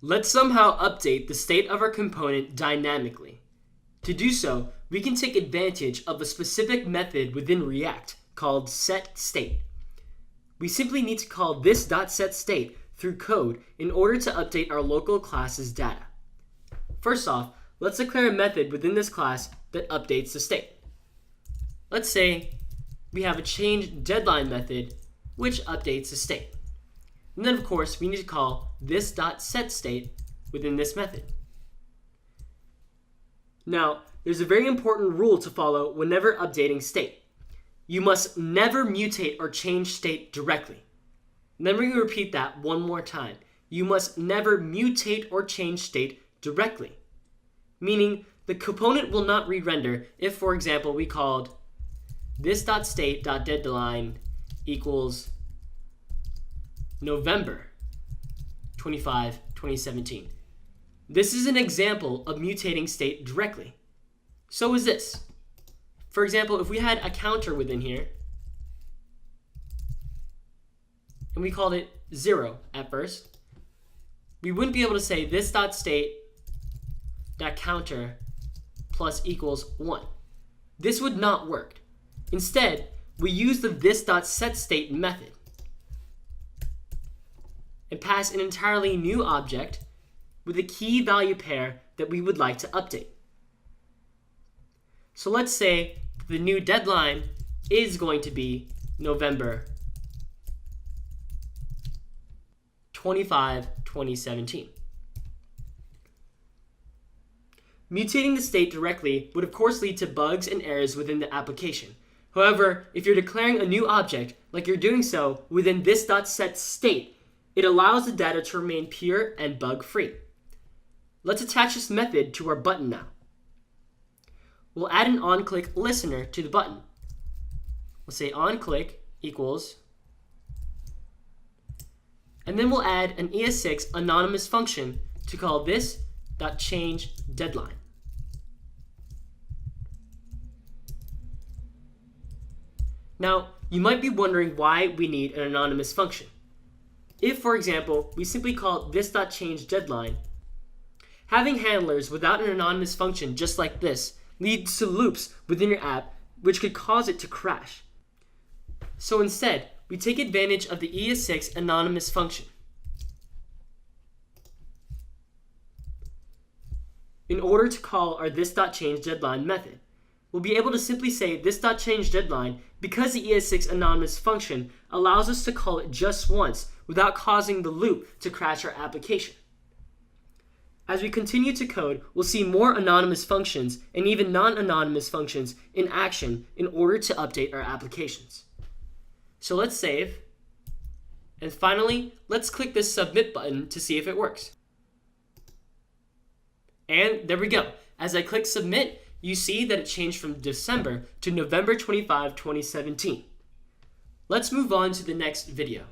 Let's somehow update the state of our component dynamically. To do so, we can take advantage of a specific method within React called setState. We simply need to call this .setState through code in order to update our local class's data. First off, let's declare a method within this class that updates the state. Let's say we have a changeDeadline method which updates the state. And then of course we need to call this .setState within this method. Now, there's a very important rule to follow whenever updating state. You must never mutate or change state directly. Let me repeat that one more time. You must never mutate or change state directly. Meaning the component will not re-render if, for example, we called this.state.deadline equals November 25, 2017. This is an example of mutating state directly. So is this. For example, if we had a counter within here, and we called it 0 at first, we wouldn't be able to say this.state.counter plus equals 1. This would not work. Instead, we use the this.setState method and pass an entirely new object with a key value pair that we would like to update. So let's say the new deadline is going to be November 25, 2017. Mutating the state directly would of course lead to bugs and errors within the application. However, if you're declaring a new object, like you're doing so within this.setState, it allows the data to remain pure and bug-free. Let's attach this method to our button now. We'll add an onClick listener to the button. We'll say onClick equals, and then we'll add an ES6 anonymous function to call this.changeDeadline. Now, you might be wondering why we need an anonymous function. If, for example, we simply call this.changeDeadline, having handlers without an anonymous function just like this leads to loops within your app which could cause it to crash. So instead, we take advantage of the ES6 anonymous function. In order to call our this.changeDeadline method, we'll be able to simply say this.changeDeadline because the ES6 anonymous function allows us to call it just once without causing the loop to crash our application. As we continue to code, we'll see more anonymous functions and even non-anonymous functions in action in order to update our applications. So let's save. And finally, let's click this submit button to see if it works. And there we go. As I click submit, you see that it changed from December to November 25, 2017. Let's move on to the next video.